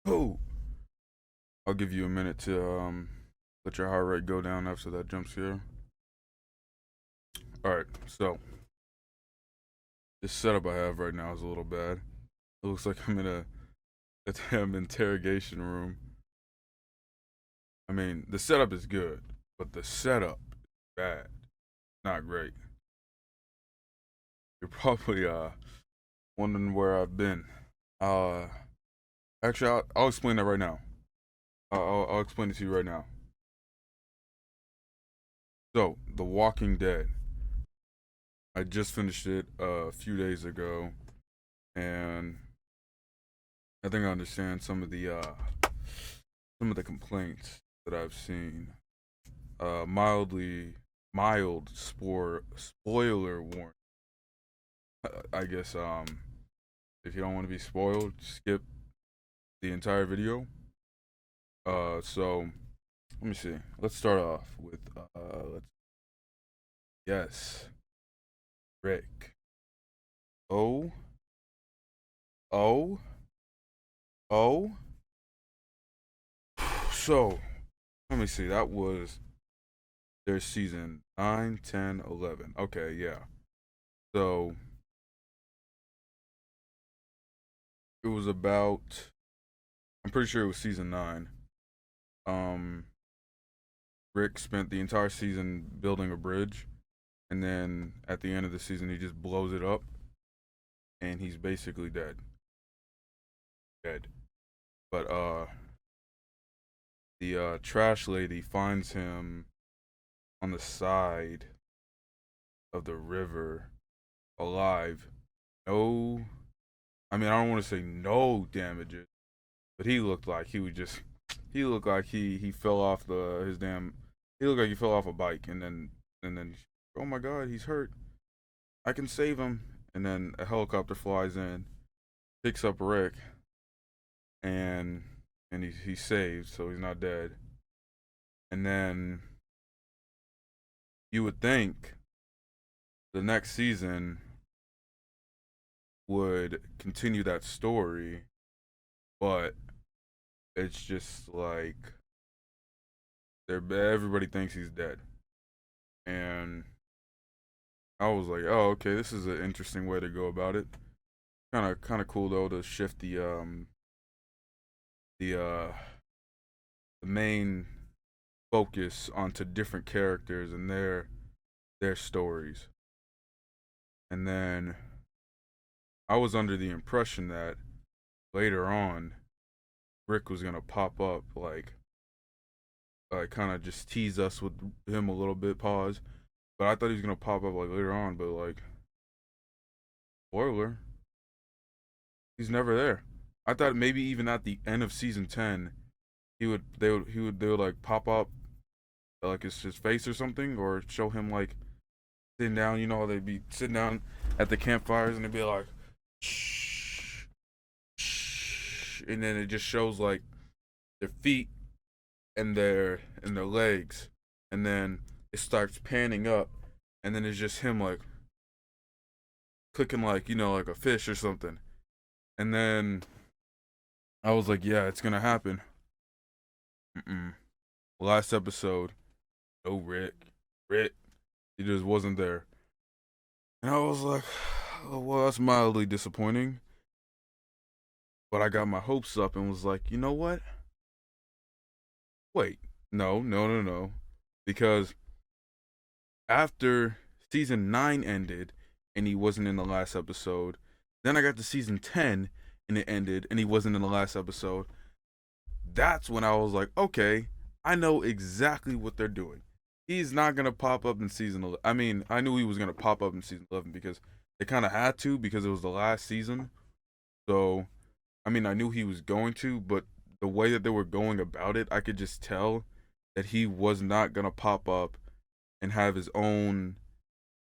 Oh, I'll give you a minute to let your heart rate go down after that jump scare. All right, so this setup I have right now is a little bad. It looks like I'm in a damn interrogation room. I mean, the setup is good, but the setup is bad. Not great. You're probably wondering where I've been. Uh, actually, I'll explain that right now. I'll explain it to you right now. So, The Walking Dead. I just finished it a few days ago, and I think I understand some of the complaints that I've seen. Mild spoiler warning. I guess if you don't want to be spoiled, skip the entire video. So let me see. Let's start off with let's yes, Rick. Oh, oh, oh. So let me see. That was their season 9, 10, 11. Okay, yeah. So it was about. I'm pretty sure it was season 9. Um, Rick spent the entire season building a bridge, and then at the end of the season, he just blows it up, and he's basically dead. Dead. But the trash lady finds him on the side of the river, alive. No, I mean I don't want to say no damages, but he looked like he would just. He looked like he fell off the his damn. He looked like he fell off a bike, and then oh my god, he's hurt. I can save him. And then a helicopter flies in, picks up Rick, and he's saved, so he's not dead. And then you would think the next season would continue that story, but it's just like everybody thinks he's dead. And I was like, oh, okay, this is an interesting way to go about it. Kind of cool though to shift the the main focus onto different characters and their stories. And then I was under the impression that later on Rick was gonna pop up, like kind of just tease us with him a little bit. Pause. But I thought he was gonna pop up like later on. But like spoiler, he's never there. I thought maybe even at the end of season 10, they would like pop up like his face or something, or show him like sitting down. You know, they'd be sitting down at the campfires and they'd be like, shh, shh, and then it just shows like their feet and their legs, and then it starts panning up, and then it's just him like clicking like like a fish or something, and then I was like, yeah, it's gonna happen. Mm-mm. Last episode, no Rick, he just wasn't there, and I was like, oh, well, that's mildly disappointing. But I got my hopes up and was like, you know what? Wait, no, no, no, no, because after season 9 ended and he wasn't in the last episode, then I got to season 10 and it ended and he wasn't in the last episode. That's when I was like, okay, I know exactly what they're doing. He's not going to pop up in season 11. I mean, I knew he was going to pop up in season 11 because they kind of had to, because it was the last season. So, I mean, I knew he was going to, but the way that they were going about it, I could just tell that he was not going to pop up and have his own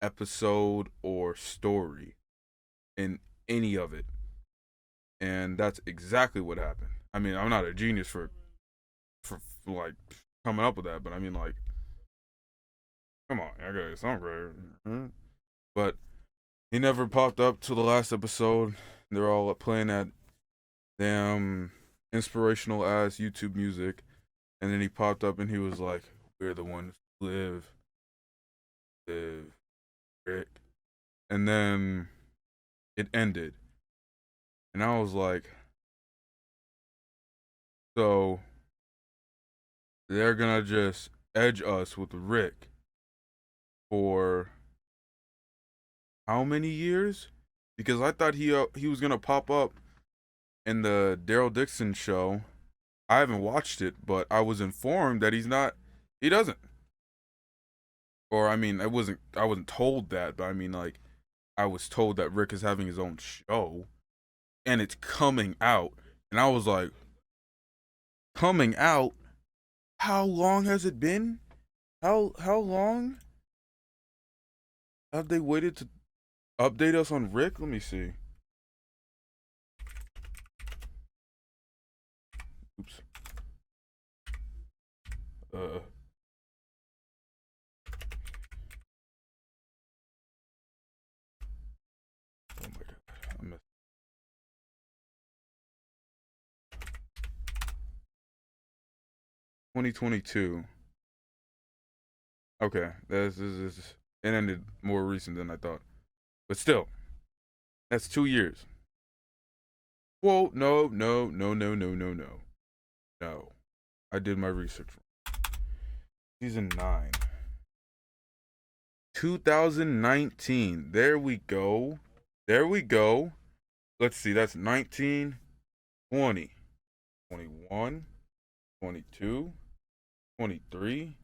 episode or story in any of it. And that's exactly what happened. I mean, I'm not a genius for like coming up with that, but I mean, like, come on, I got some right. But he never popped up till the last episode. They're all playing at damn inspirational ass YouTube music, and then he popped up and he was like, "We're the ones who live, Rick." And then it ended, and I was like, "So they're gonna just edge us with Rick for how many years?" Because I thought he was gonna pop up in the Daryl Dixon show. I haven't watched it, but I was informed that he's not. He doesn't. Or I mean, I wasn't told that, but I mean, like, I was told that Rick is having his own show, and it's coming out, and I was like, coming out? How long has it been? How long have they waited to update us on Rick? Let me see. Oops. Uh. Oh my god. I missed. 2022. Okay, this is it ended more recent than I thought, but still, that's 2 years. Whoa, no, no, no, no, no, no, no, no. I did my research. Season 9. 2019. There we go. There we go. Let's see. That's 19, 20, 21, 22, 23,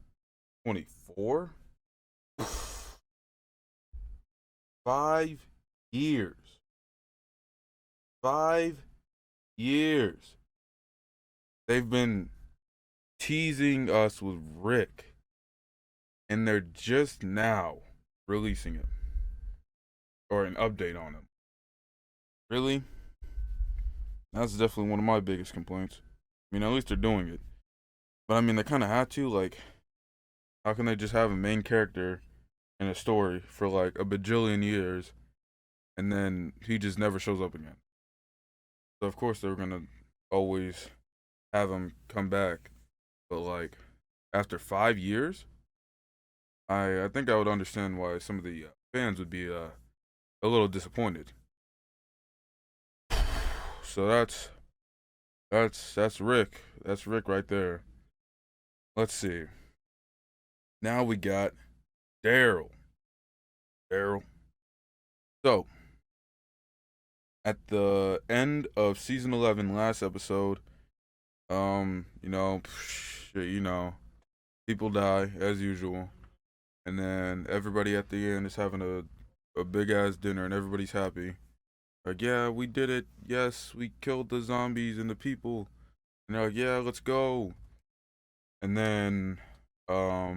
24. 5 years. 5 years. They've been teasing us with Rick, and they're just now releasing it, or an update on him. Really? That's definitely one of my biggest complaints. I mean, at least they're doing it. But I mean, they kind of had to. Like, how can they just have a main character in a story for like a bajillion years, and then he just never shows up again? So of course they were gonna always have him come back, but like after 5 years, I think I would understand why some of the fans would be a little disappointed. So that's Rick. That's Rick right there. Let's see. Now we got Daryl. Daryl. So at the end of season 11, last episode, shit, people die as usual, and then everybody at the end is having a big ass dinner, and everybody's happy. Like, yeah, we did it. Yes, we killed the zombies and the people. And they're like, yeah, let's go. And then, oh,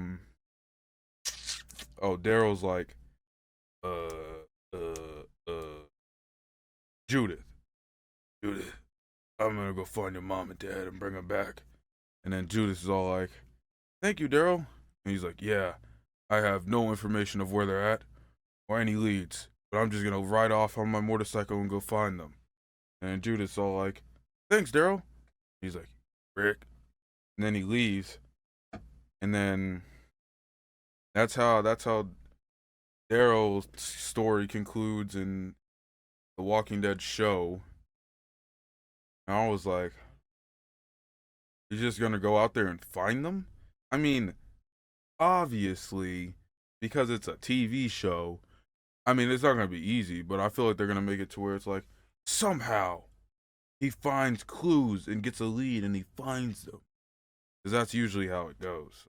Daryl's like, uh, Judith, Judith, I'm gonna go find your mom and dad and bring them back. And then Judith is all like, thank you, Daryl. And he's like, yeah, I have no information of where they're at or any leads, but I'm just gonna ride off on my motorcycle and go find them. And Judith's all like, thanks, Daryl. He's like, Rick. And then he leaves. And then that's how Daryl's story concludes in the Walking Dead show. And I was like, he's just gonna go out there and find them? I mean, obviously, because it's a TV show, I mean, it's not gonna be easy, but I feel like they're gonna make it to where it's like, somehow he finds clues and gets a lead and he finds them. Because that's usually how it goes.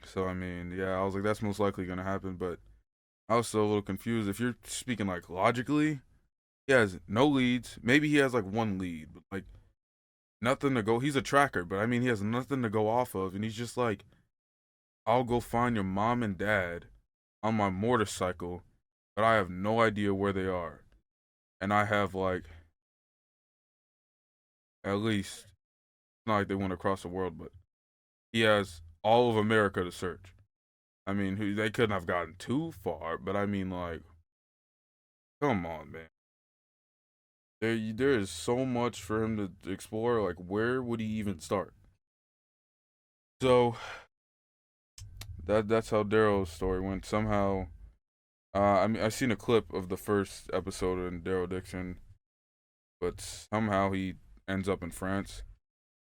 So I mean, yeah, I was like, that's most likely gonna happen, but I was still a little confused. If you're speaking like logically, he has no leads. Maybe he has like one lead, but like nothing to go. He's a tracker, but I mean, he has nothing to go off of, and he's just like, I'll go find your mom and dad on my motorcycle, but I have no idea where they are, and I have like at least not like they went across the world, but he has all of America to search. I mean, they couldn't have gotten too far, but I mean, like, come on, man. there is so much for him to explore. Like, where would he even start? So that's how Daryl's story went. Somehow, I mean, I seen a clip of the first episode of Daryl Dixon, but somehow he ends up in France,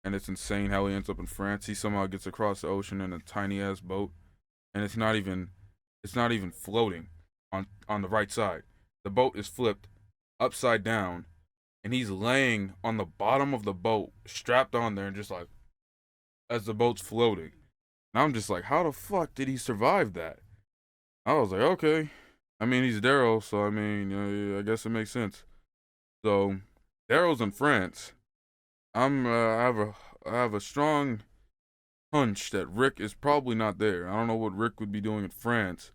and it's insane how he ends up in France. He somehow gets across the ocean in a tiny ass boat, and it's not even floating on the right side. The boat is flipped upside down, and he's laying on the bottom of the boat, strapped on there, and just like as the boat's floating. And I'm just like, how the fuck did he survive that? I was like, okay. I mean, he's Daryl, so I mean, I guess it makes sense. So Daryl's in France. I have a strong hunch that Rick is probably not there. I don't know what Rick would be doing in France,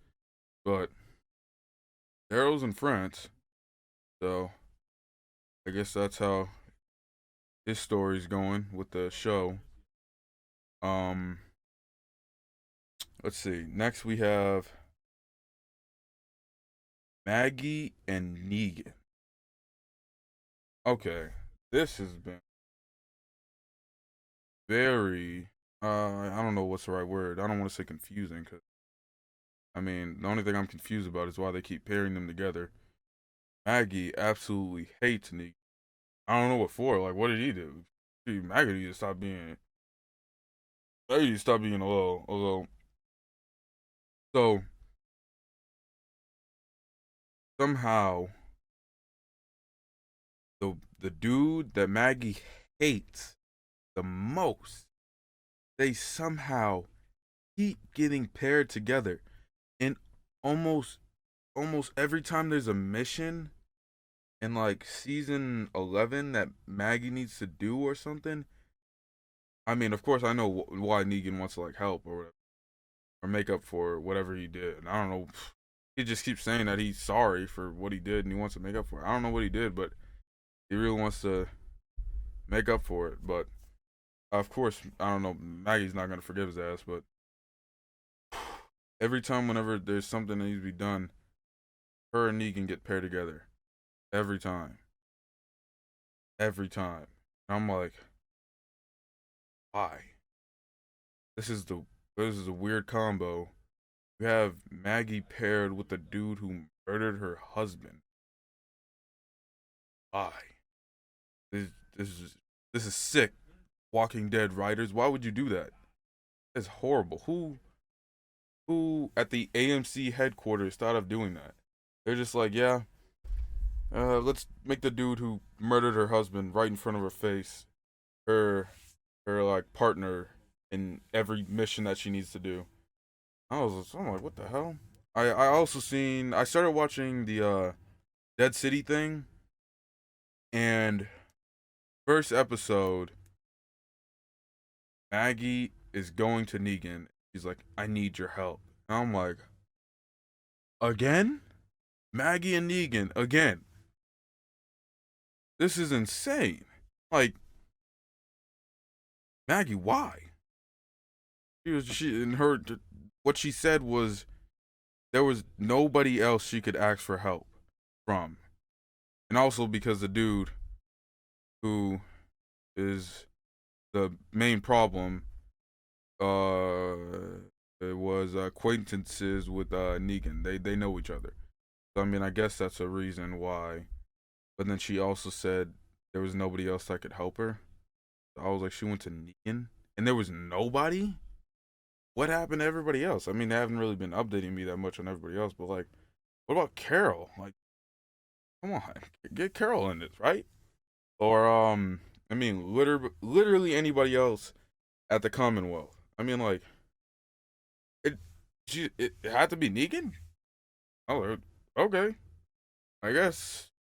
but Daryl's in France. So I guess that's how his story's going with the show. Um, let's see. Next we have Maggie and Negan. Okay, this has been very. I don't know what's the right word. I don't want to say confusing because I mean the only thing I'm confused about is why they keep pairing them together. Maggie absolutely hates Negan. I don't know what for. Like, what did he do? Maggie need to stop being. Maggie need to stop being a little. So somehow the dude that Maggie hates the most, they somehow keep getting paired together. And almost every time there's a mission in like season 11 that Maggie needs to do or something. I mean, of course, I know why Negan wants to like help or whatever, or make up for whatever he did. I don't know. He just keeps saying that he's sorry for what he did and he wants to make up for it. I don't know what he did, but he really wants to make up for it. But of course, I don't know. Maggie's not gonna forgive his ass. But every time, whenever there's something that needs to be done, her and Negan get paired together. Every time. Every time. And I'm like, why? This is the this is a weird combo. You have Maggie paired with the dude who murdered her husband. Why? This this is this is sick. Walking Dead writers, why would you do that? It's horrible. Who at the AMC headquarters thought of doing that? They're just like, yeah, let's make the dude who murdered her husband right in front of her face her like partner in every mission that she needs to do. I'm like, what the hell? I also seen I started watching the Dead City thing, and first episode, Maggie is going to Negan. She's like, I need your help. And I'm like, again? Maggie and Negan again. This is insane. Like, Maggie, why? She in her what she said was there was nobody else she could ask for help from. And also because the dude who is the main problem it was acquaintances with Negan. They know each other. So I mean I guess that's a reason why. But then she also said there was nobody else that could help her. So I was like she went to Negan and there was nobody? What happened to everybody else? I mean, they haven't really been updating me that much on everybody else, but like, what about Carol? Like, come on, get Carol in this, right? Or I mean, literally anybody else at the Commonwealth. I mean, like, it, it had to be Negan. Oh, okay, I guess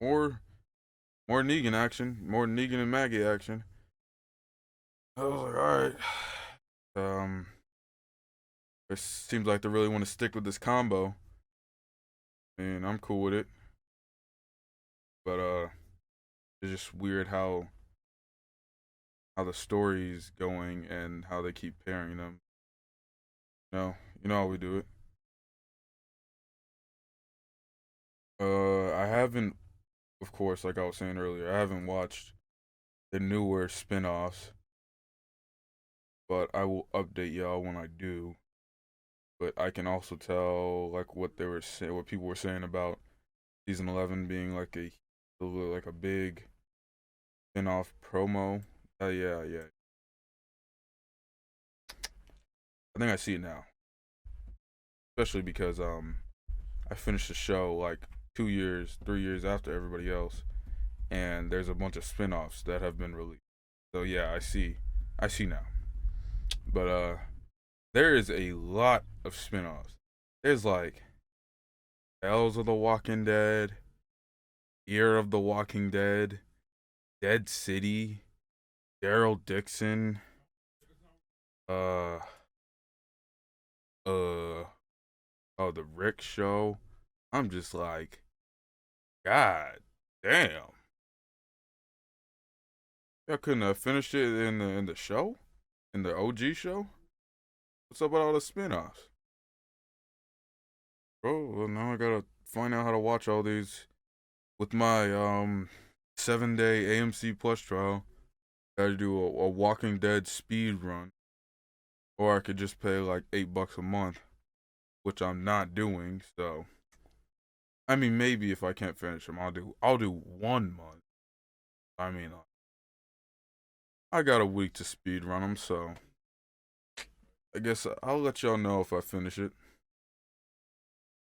more Negan action, more Negan and Maggie action. I was like, all right, um, it seems like they really want to stick with this combo, and I'm cool with it. But it's just weird how the story's going and how they keep pairing them. You know how we do it. I haven't of course, like I was saying earlier, I haven't watched the newer spin-offs, but I will update y'all when I do. But I can also tell like what they were saying, what people were saying about season 11 being like a big spin-off promo. Yeah, yeah. I think I see it now, especially because I finished the show like 2 years, 3 years after everybody else, and there's a bunch of spin-offs that have been released. So yeah, I see now. But there is a lot of spin-offs. There's like Tales of the Walking Dead, Year of the Walking Dead, Dead City, Daryl Dixon, uh uh oh, the Rick Show. I'm just like, God damn. Y'all couldn't have finished it in the show? In the OG show? What's up with all the spin-offs? Bro, well now I gotta find out how to watch all these with my 7-day AMC Plus trial. Gotta do a Walking Dead speed run. Or I could just pay like $8 a month, which I'm not doing, so I mean maybe if I can't finish them, I'll do 1 month. I mean I got a week to speed run them, so I guess I'll let y'all know if I finish it.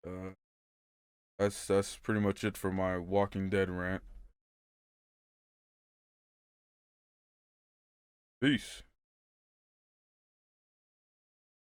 Uh, that's pretty much it for my Walking Dead rant. Peace.